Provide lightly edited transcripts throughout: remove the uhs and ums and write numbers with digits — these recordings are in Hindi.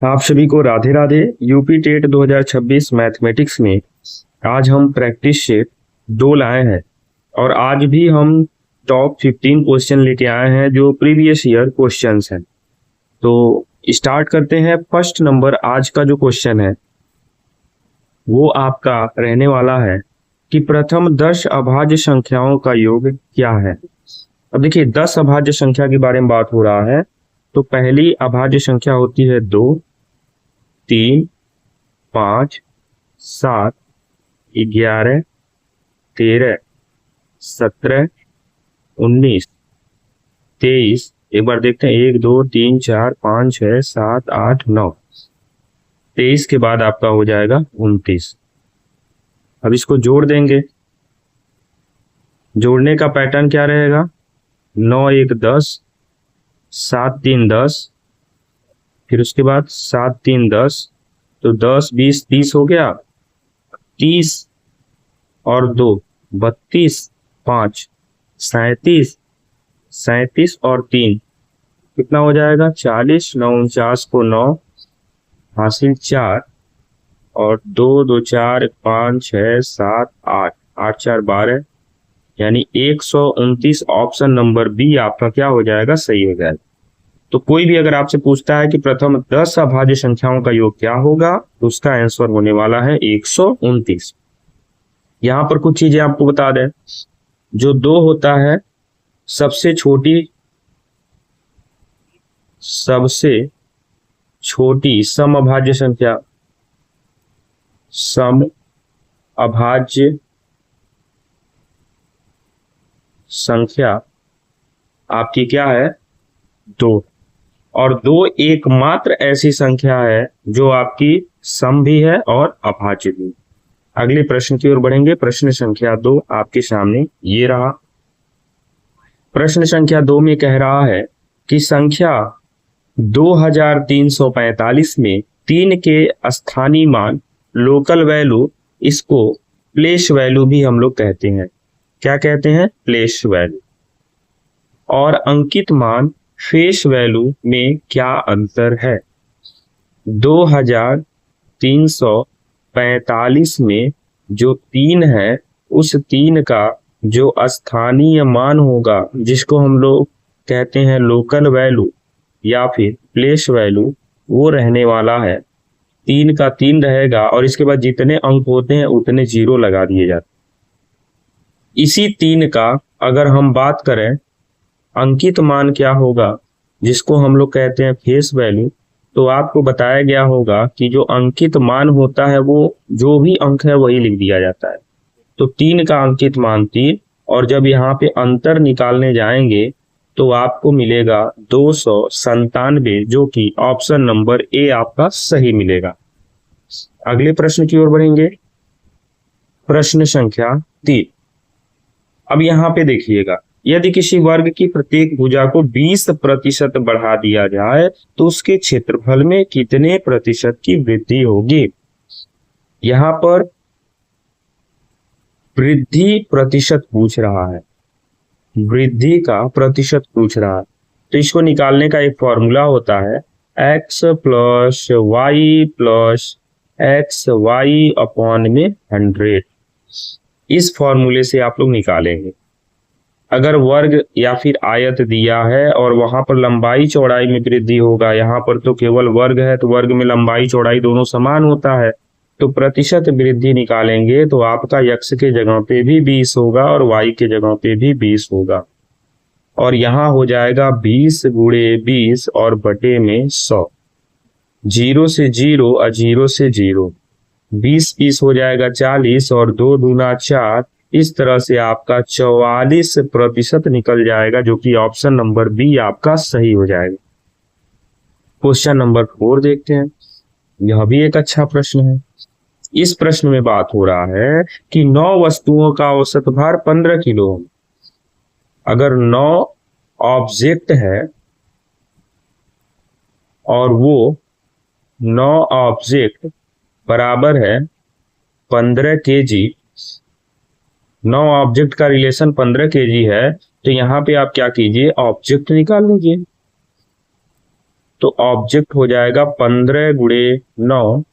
आप सभी को Radhe Radhe. UP TET 2026 mathematics में आज हम प्रैक्टिस सेट 2 लाए हैं और आज भी हम टॉप 15 क्वेश्चन लेके आए हैं जो प्रीवियस ईयर क्वेश्चंस हैं। तो स्टार्ट करते हैं। फर्स्ट नंबर आज का जो क्वेश्चन है वो आपका रहने वाला है कि प्रथम 10 अभाज्य संख्याओं का योग क्या है। अब देखिए 10 अभाज्य संख्या के बारे में बात हो रहा है। तो पहली अभाज्य संख्या होती है 2, 3, 5, 7, 11, 13, 17, 19, 23। एक बार देखते हैं 1, 2, 3, 4, 5, 6, 7, 8, 9। 23 के बाद आपका हो जाएगा 29। अब इसको जोड़ देंगे। जोड़ने का पैटर्न क्या रहेगा? 9 1 10, 7 3 10, फिर उसके बाद 7 3 10, तो 10 20 30 हो गया। 30 और 2 32, 5 37, 37 और 3 कितना हो जाएगा? 40। 9 49 को 9 हासिल 4 और 2 2 4 5 6 7 8 8 4 12, यानी 129। ऑप्शन नंबर बी आपका क्या हो जाएगा? सही हो जाएगा। तो कोई भी अगर आपसे पूछता है कि प्रथम 10 अभाज्य संख्याओं का योग क्या होगा तो उसका आंसर होने वाला है 129। यहां पर कुछ चीजें आपको बता दें। जो 2 होता है सबसे छोटी सम अभाज्य संख्या आपकी क्या है? 2। और 2 एकमात्र ऐसी संख्या है जो आपकी सम भी है और अभाज्य भी। अगले प्रश्न की ओर बढ़ेंगे। प्रश्न संख्या 2 आपके सामने ये रहा। प्रश्न संख्या 2 में कह रहा है कि संख्या 2345 में 3 के स्थानीय मान लोकल वैल्यू, इसको प्लेस वैल्यू भी हम लोग कहते हैं। क्या कहते हैं? Place value. और अंकित मान फेस वैल्यू में क्या अंतर है? 2345 में जो 3 है उस 3 का जो स्थानीय मान होगा, जिसको हम लोग कहते हैं लोकल वैल्यू या फिर प्लेस वैल्यू, वो रहने वाला है 3 का 3 रहेगा और इसके बाद जितने अंक होते हैं उतने 0 लगा दिए जाते हैं। इसी 3 का अगर हम बात करें अंकित मान क्या होगा, जिसको हम लोग कहते हैं फेस वैल्यू, तो आपको बताया गया होगा कि जो अंकित मान होता है वो जो भी अंक है वही लिख दिया जाता है। तो 3 का अंकित मान 3, और जब यहाँ पे अंतर निकालने जाएंगे तो आपको मिलेगा 297, जो कि ऑप्शन नंबर ए आपका सही मिलेगा। अगले प्रश्न की ओर बढ़ेंगे। प्रश्न संख्या 3। अब यहाँ पे देखिएगा, यदि किसी वर्ग की प्रत्येक भुजा को 20% बढ़ा दिया जाए तो उसके क्षेत्रफल में कितने प्रतिशत की वृद्धि होगी? यहाँ पर वृद्धि प्रतिशत पूछ रहा है, वृद्धि का प्रतिशत पूछ रहा है। तो इसको निकालने का एक फॉर्मूला होता है x plus Y plus X Y upon में 100। इस फॉर्मूले से आप लोग निकालेंगे। अगर वर्ग या फिर आयत दिया है और वहां पर लंबाई चौड़ाई में वृद्धि होगा, यहाँ पर तो केवल वर्ग है तो वर्ग में लंबाई चौड़ाई दोनों समान होता है, तो प्रतिशत वृद्धि निकालेंगे तो आपका x के जगह पे भी 20 होगा और y के जगह पे भी 20 होगा। और यहाँ हो जाएगा 20 गुणे 20 और बटे में 100। 0 से 0 और 0 से 0, 20 20 हो जाएगा 40 और 2 दूना 4। इस तरह से आपका 44% निकल जाएगा, जो कि ऑप्शन नंबर बी आपका सही हो जाएगा। क्वेश्चन नंबर 4 देखते हैं। यह भी एक अच्छा प्रश्न है। इस प्रश्न में बात हो रहा है कि 9 वस्तुओं का औसत भार 15 किलो है। अगर 9 ऑब्जेक्ट है और वो 9 ऑब्जेक्ट बराबर है 15 केजी, 9 ऑब्जेक्ट का रिलेशन 15 केजी है, तो यहाँ पे आप क्या कीजिए, ऑब्जेक्ट निकाल लीजिए। तो ऑब्जेक्ट हो जाएगा 15 गुणे 9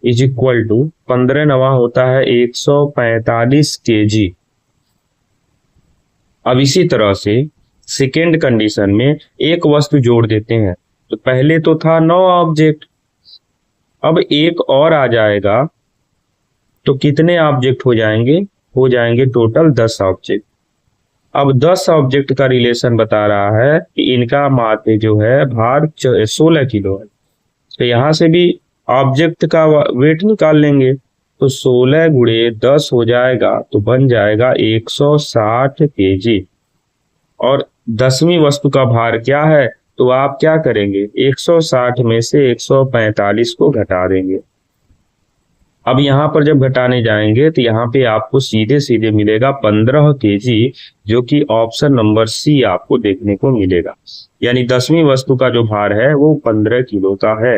इज इक्वल टू 15 नवा होता है 145 kg। अब इसी तरह से सेकेंड कंडीशन में एक वस्तु जोड़ देते हैं। तो पहले तो था 9 ऑब्जेक्ट, अब एक और आ जाएगा तो कितने ऑब्जेक्ट हो जाएंगे? हो जाएंगे टोटल 10 ऑब्जेक्ट। अब 10 ऑब्जेक्ट का रिलेशन बता रहा है कि इनका माध्य जो है भार 16 किलो है। तो यहां से भी ऑब्जेक्ट का वेट निकाल लेंगे। तो 16 गुणे 10 हो जाएगा तो बन जाएगा 160 kg। और 10वीं वस्तु का भार क्या है? तो आप क्या करेंगे? 160 में से 145 को घटा देंगे। अब यहाँ पर जब घटाने जाएंगे तो यहाँ पे आपको सीधे सीधे मिलेगा 15 kg, जो कि ऑप्शन नंबर सी आपको देखने को मिलेगा। यानी 10वीं वस्तु का जो भार है वो 15 किलो का है।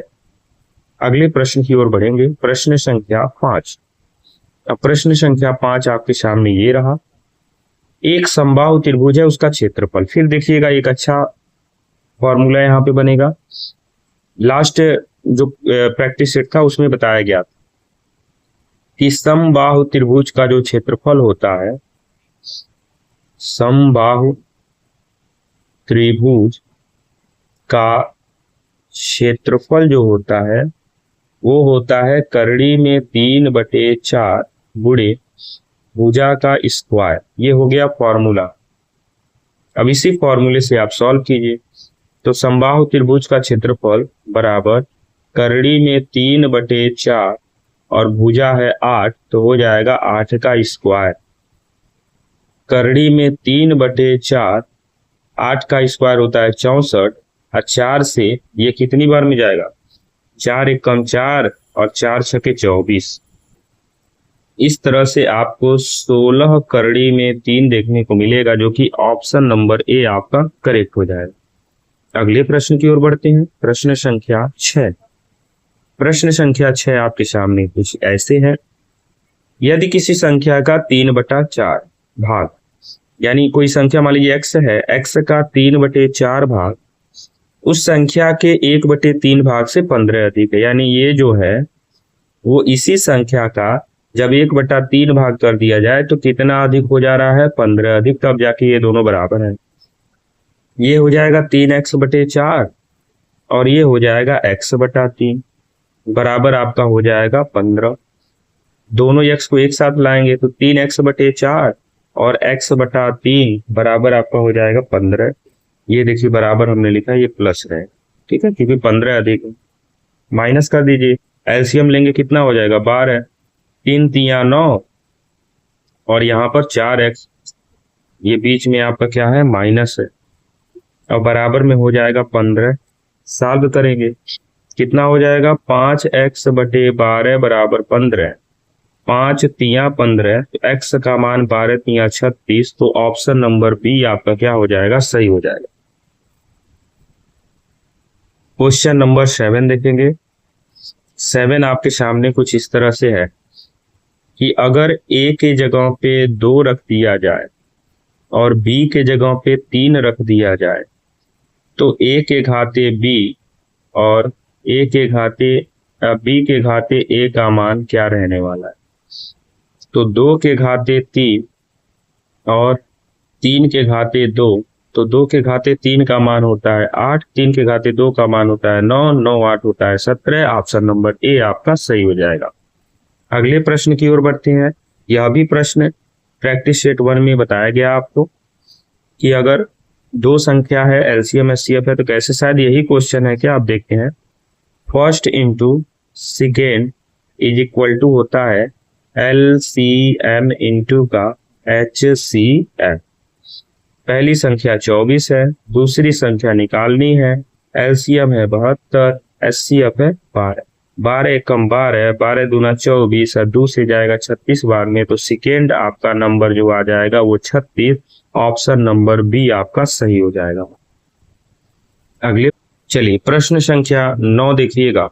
अगले प्रश्न की ओर बढ़ेंगे, प्रश्न संख्या 5। अब प्रश्न संख्या 5 आपके सामने ये रहा। एक समबाहु त्रिभुज है, उसका क्षेत्रफल। फिर देखिएगा एक अच्छा फॉर्मूला यहाँ पे बनेगा। लास्ट जो प्रैक्टिस सेट था उसमें बताया गया था कि समबाहु त्रिभुज का जो क्षेत्रफल होता है, समबाहु त्रिभुज का क्षेत्रफल जो होता है वो होता है करड़ी में 3/4 गुणे भुजा का स्क्वायर। ये हो गया फॉर्मूला। अब इसी फॉर्मूले से आप सॉल्व कीजिए। तो समबाहु त्रिभुज का क्षेत्रफल बराबर करड़ी में 3/4 और भुजा है 8, तो हो जाएगा 8 का स्क्वायर। करड़ी में 3/4, 8 का स्क्वायर होता है 64, और 4 से ये कितनी बार में जाएगा? 4 एकम 4 और 4 छके 24। इस तरह से आपको 16 करड़ी में 3 देखने को मिलेगा, जो कि ऑप्शन नंबर ए आपका करेक्ट हो जाएगा। अगले प्रश्न की ओर बढ़ते हैं, प्रश्न संख्या 6। प्रश्न संख्या 6 आपके सामने कुछ ऐसे है। यदि किसी संख्या का 3/4 भाग, यानी कोई संख्या मान लीजिए x है, x का 3/4 भाग उस संख्या के 1/3 भाग से 15 अधिक है। यानी ये जो है वो इसी संख्या का जब 1/3 भाग कर दिया जाए तो कितना अधिक हो जा रहा है? 15 अधिक। तब जाके ये दोनों बराबर है। ये हो जाएगा 3x/4 और ये हो जाएगा x/3, बराबर आपका हो जाएगा 15। दोनों x को एक साथ लाएंगे तो 3x/4 और x/3 बराबर आपका हो जाएगा 15। ये देखिए बराबर हमने लिखा है, ये प्लस है, ठीक है, क्योंकि 15 अधिक है। माइनस कर दीजिए, एलसीएम लेंगे कितना हो जाएगा? 12। 3 तिया 9 और यहाँ पर 4x, ये बीच में आपका क्या है? माइनस है, और बराबर में हो जाएगा 15। सॉल्व करेंगे कितना हो जाएगा? 5x/12 बराबर 15। 5 तिया 15, तो x का मान 12 तिया 36, तो ऑप्शन नंबर बी आपका क्या हो जाएगा? सही हो जाएगा। क्वेश्चन नंबर 7 देखेंगे। 7 आपके सामने कुछ इस तरह से है कि अगर a के जगह पे 2 रख दिया जाए और b के जगह पे 3 रख दिया जाए तो a के घाते b और a के घाते b के घाते a का मान क्या रहने वाला है? तो 2 के घाते 3 और 3 के घाते 2, तो 2 के घाते 3 का मान होता है 8, 3 के घाते 2 का मान होता है 9, 9 8 होता है 17। ऑप्शन नंबर ए आपका सही हो जाएगा। अगले प्रश्न की ओर बढ़ते हैं। यह भी प्रश्न प्रैक्टिस सेट 1 में बताया गया आपको कि अगर 2 संख्या है, एलसीएम एचसीएफ है, तो कैसे? शायद यही क्वेश्चन है क्या? आप देखते हैं। First into second is equal to होता है एलसीएम इंटू का एचसीएफ। पहली संख्या 24 है, दूसरी संख्या निकालनी है। एलसीएम है 72, एचसीएफ है 12। 12 एकम 12, 12 दूना 24, और 2 से जाएगा 36 बार में, तो सेकेंड आपका नंबर जो आ जाएगा वो 36। ऑप्शन नंबर बी आपका सही हो जाएगा। अगले चलिए प्रश्न संख्या 9 देखिएगा।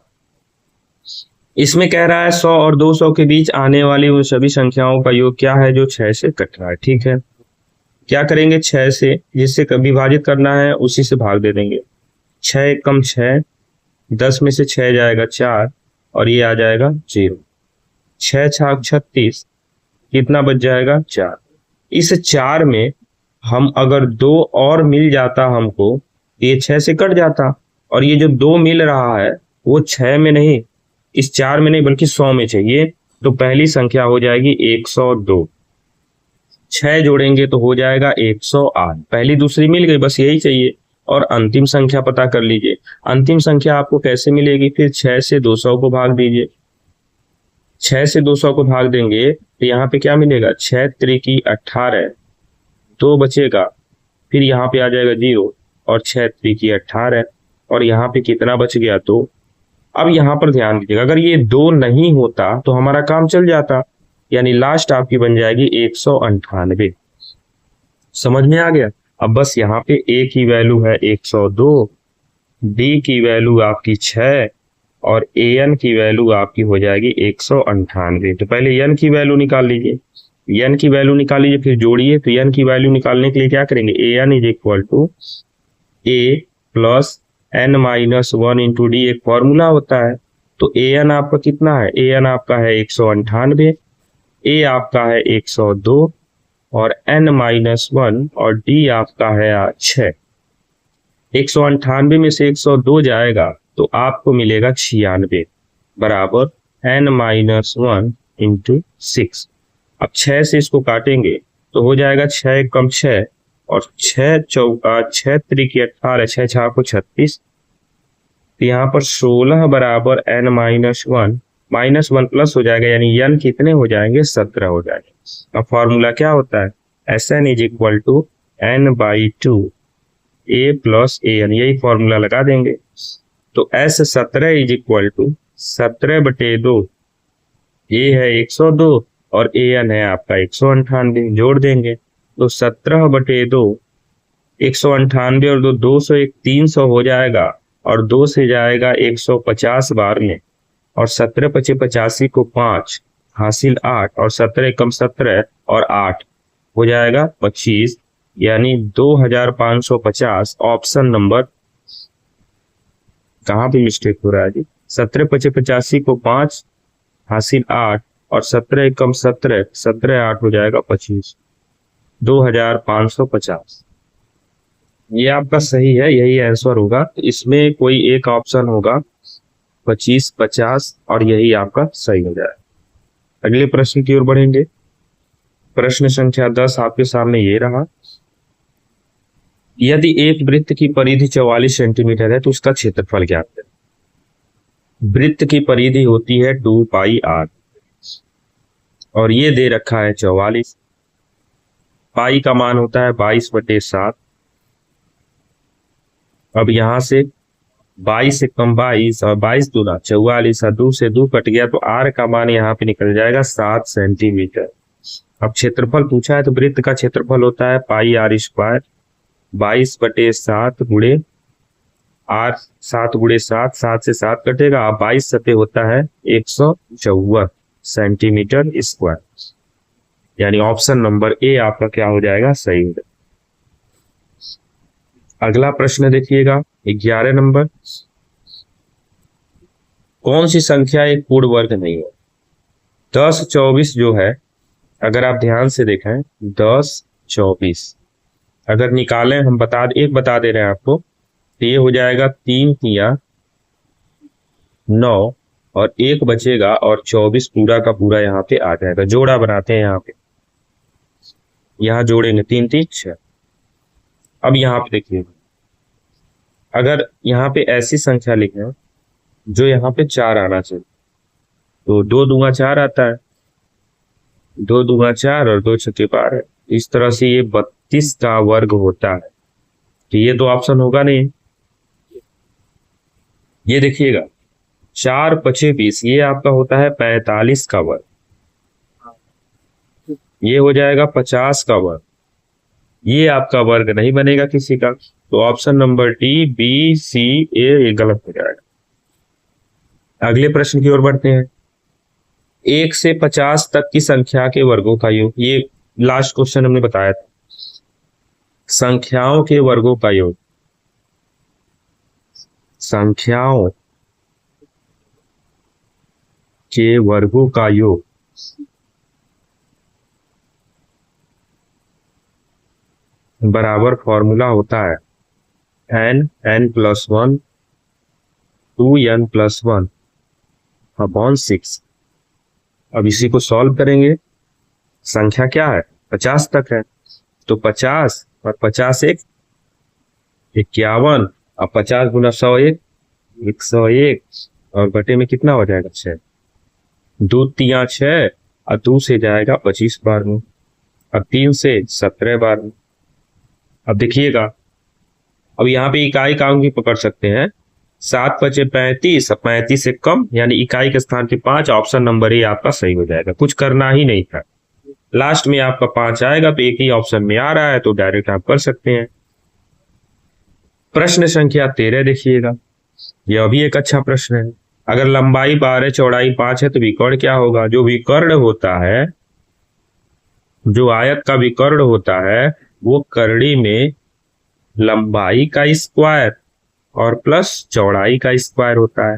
इसमें कह रहा है 100 और 200 के बीच आने वाली उन सभी संख्याओं का योग क्या है जो 6 से कट रहा है। ठीक है, क्या करेंगे? 6 से जिससे विभाजित करना है उसी से भाग दे देंगे। 6 कम 6, 10 में से 6 जाएगा 4 और ये आ जाएगा 0। 6 छाक 36, कितना बच जाएगा 4। इस 4 में हम अगर 2 और मिल जाता हमको, ये 6 से कट जाता, और ये जो 2 मिल रहा है वो 6 में नहीं, इस 4 में नहीं बल्कि 100 में चाहिए, तो पहली संख्या हो जाएगी 102। 6 जोड़ेंगे तो हो जाएगा 108। पहली दूसरी मिल गई, बस यही चाहिए। और अंतिम संख्या पता कर लीजिए। अंतिम संख्या आपको कैसे मिलेगी, फिर 6 से 200 को भाग दीजिए। 6 से 200 को भाग देंगे तो यहाँ पे क्या मिलेगा, 6 त्रिकी 18, 2 बचेगा, फिर यहाँ पे आ जाएगा 0 और 6 त्रिकी 18, और यहाँ पे कितना बच गया 2। अब यहाँ पर ध्यान दीजिएगा, अगर ये 2 नहीं होता तो हमारा काम चल जाता, यानी लास्ट आपकी बन जाएगी 198। समझ में आ गया। अब बस यहाँ पे ए की वैल्यू है 102, डी की वैल्यू आपकी 6 और ए एन की वैल्यू आपकी हो जाएगी 198। तो पहले एन की वैल्यू निकाल लीजिए। एन की वैल्यू निकाल लीजिए, फिर जोड़िए। तो एन की वैल्यू निकालने के लिए क्या करेंगे, A N is equal to A plus N minus 1 into D, एक फॉर्मूला होता है। तो ए एन आपका कितना है, ए एन आपका है 198, ए आपका है 102 और n माइनस 1 और d आपका है 6। 198 में से 102 जाएगा तो आपको मिलेगा 96 बराबर n माइनस 1 इंटू 6। अब 6 से इसको काटेंगे तो हो जाएगा 6 कम 6 और 6 चौका 6 त्रिकी 18, 6 छाको 36। तो यहाँ पर 16 बराबर n माइनस 1 माइनस 1 प्लस हो जाएगा, यानी n कितने हो जाएंगे, 17 हो जाएंगे। अब फॉर्मूला क्या होता है, Sn is equal to n/2 a plus A N, यही फॉर्मूला लगा देंगे। तो S17 is equal to 17/2, a है 102 और ए एन है आपका 198, जोड़ देंगे तो 17/2, 198 और 201, 300 हो जाएगा, और 2 से जाएगा 150 बार में, और 17 × 85 को 5 हासिल 8 और 17 कम 17 और 8 हो जाएगा 25, यानी 2550। ऑप्शन नंबर, कहाँ पे मिस्टेक हो रहा है जी, 17 × 85 को 5 हासिल 8 और 17 कम 17, 17 8 हो जाएगा 25, 2550। ये आपका सही है, यही आंसर होगा। इसमें कोई एक ऑप्शन होगा 25, 50 और यही आपका सही हो जाए। अगले प्रश्न की ओर बढ़ेंगे। प्रश्न संख्या 10 आपके सामने ये रहा। यदि एक वृत्त की परिधि 44 सेंटीमीटर है तो उसका क्षेत्रफल ज्ञात है। वृत्त की परिधि होती है 2πr और ये दे रखा है 44। पाई का मान होता है 22/7। अब यहां से 22 से कम 22 और 22 दूना 44 और 2 से 2 कट गया तो r का मान यहाँ पे निकल जाएगा 7 सेंटीमीटर। अब क्षेत्रफल पूछा है तो वृत्त का क्षेत्रफल होता है πr², 22/7 गुणे r, 7 गुणे 7, 7 से 7 कटेगा, 22 सतह होता है 154 सेंटीमीटर स्क्वायर, यानी ऑप्शन नंबर ए आपका क्या हो जाएगा, सही हो जाएगा। अगला प्रश्न देखिएगा 11 नंबर। कौन सी संख्या एक पूर्ण वर्ग नहीं है। 10, 24 जो है, अगर आप ध्यान से देखें 10, 24 अगर निकालें, हम बता दे रहे हैं आपको, तो ये हो जाएगा 3 तिया 9 और 1 बचेगा और 24 पूरा का पूरा यहाँ पे आ जाएगा। जोड़ा बनाते हैं यहाँ पे, यहाँ जोड़ेंगे 3 3 6। अब यहाँ पे देखिए, अगर यहाँ पे ऐसी संख्या लिखें जो यहाँ पे 4 आना चाहिए, तो 2 दूना 4 आता है, 2 दूना 4 और 2 छक्के 12। इस तरह से ये 32 का वर्ग होता है। तो ये तो ऑप्शन होगा नहीं। ये देखिएगा 4 × 20 ये आपका होता है 45 का वर्ग, ये हो जाएगा 50 का वर्ग, ये आपका वर्ग नहीं बनेगा किसी का। तो ऑप्शन नंबर डी, बी, सी, ए ये गलत हो जाएगा। अगले प्रश्न की ओर बढ़ते हैं। 1 से 50 तक की संख्या के वर्गों का योग, ये लास्ट क्वेश्चन हमने बताया था, संख्याओं के वर्गों का योग। संख्याओं के वर्गों का योग बराबर फॉर्मूला होता है n+1 2n+1 अपॉन 6। अब इसी को सॉल्व करेंगे। संख्या क्या है? 50 तक है, तो 50 और 50 51। अब 50 गुना 101 101 और बटे में कितना हो जाएगा? 6। 2 तिया 6 और 2 से जाएगा 25 बार में, अब 3 से 17 बार में। अब देखिएगा, अब यहाँ पे इकाई काउंट भी पकड़ सकते हैं। 7 × 5 = 35, अब 35 से कम यानी इकाई के स्थान पे 5। ऑप्शन नंबर ए आपका सही हो जाएगा, कुछ करना ही नहीं था। लास्ट में आपका 5 आएगा तो एक ही ऑप्शन में आ रहा है तो डायरेक्ट आप कर सकते हैं। प्रश्न संख्या 13 देखिएगा, यह भी एक अच्छा प्रश्न है। अगर लंबाई 12 चौड़ाई 5 है तो विकर्ण क्या होगा? जो विकर्ण होता है, जो आयत का विकर्ण होता है, वो करड़ी में लंबाई का स्क्वायर और प्लस चौड़ाई का स्क्वायर होता है।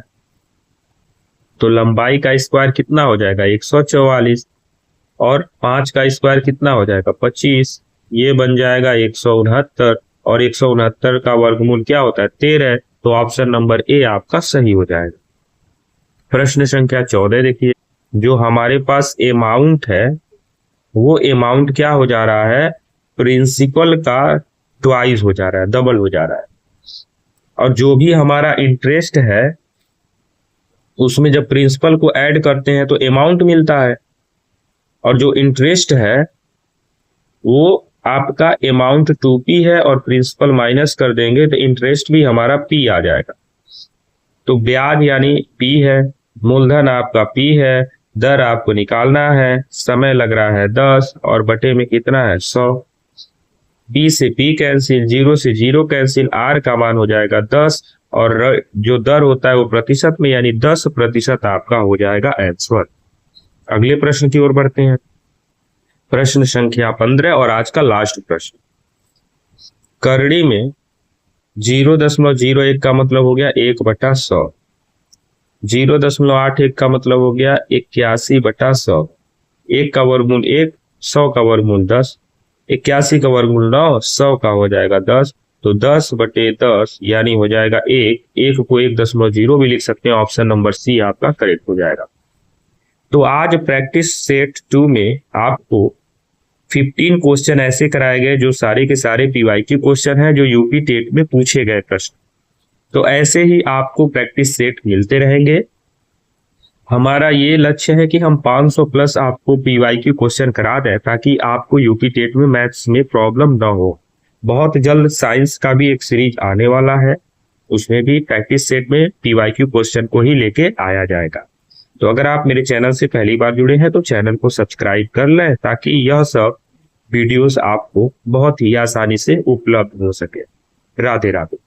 तो लंबाई का स्क्वायर कितना हो जाएगा? 144 और 5 का स्क्वायर कितना हो जाएगा? 25। ये बन जाएगा 169 और 169 का वर्गमूल क्या होता है? 13। तो ऑप्शन नंबर ए आपका सही हो जाएगा। प्रश्न संख्या 14 देखिए, जो हमारे पास अमाउंट है वो अमाउंट क्या हो जा रहा है? प्रिंसिपल का ट्वाइस हो जा रहा है, डबल हो जा रहा है। और जो भी हमारा इंटरेस्ट है उसमें जब प्रिंसिपल को ऐड करते हैं तो अमाउंट मिलता है, और जो इंटरेस्ट है वो आपका अमाउंट 2p है और प्रिंसिपल माइनस कर देंगे तो इंटरेस्ट भी हमारा p आ जाएगा। तो ब्याज यानी p है, मूलधन आपका p है, दर आपको निकालना है, समय लग रहा है 10 और बटे में कितना है? 100। b से p कैंसिल, 0 से 0 कैंसिल, r का मान हो जाएगा 10 और जो दर होता है वो प्रतिशत में यानी 10% आपका हो जाएगा आंसर। अगले प्रश्न की ओर बढ़ते हैं। प्रश्न संख्या 15 और आज का लास्ट प्रश्न। करड़ी में 0.01 का मतलब हो गया 1/100, 0.81 का मतलब हो गया 81/100, 1 का वर्गमूल 1, 100 का वर्गमूल 10, 81 का वर्गमूल 9, 100 का हो जाएगा 10। तो 10/10 यानी हो जाएगा 1 को 1.0 भी लिख सकते हैं। ऑप्शन नंबर सी आपका करेक्ट हो जाएगा। तो आज प्रैक्टिस सेट 2 में आपको 15 क्वेश्चन ऐसे कराए गए जो सारे के सारे पीवाईक्यू क्वेश्चन हैं, जो यूपी टेट में पूछे गए प्रश्न। तो ऐसे ही आपको प्रैक्टिस सेट मिलते रहेंगे। हमारा ये लक्ष्य है कि हम 500 प्लस आपको पीवाईक्यू क्वेश्चन करा दें ताकि आपको यूपी टेट में मैथ्स में प्रॉब्लम ना हो। बहुत जल्द साइंस का भी एक सीरीज आने वाला है, उसमें भी प्रैक्टिस सेट में पीवाईक्यू क्वेश्चन को ही लेके आया जाएगा। तो अगर आप मेरे चैनल से पहली बार जुड़े हैं तो चैनल को सब्सक्राइब कर लें ताकि यह सब वीडियोस आपको बहुत ही आसानी से उपलब्ध हो सके। राधे राधे।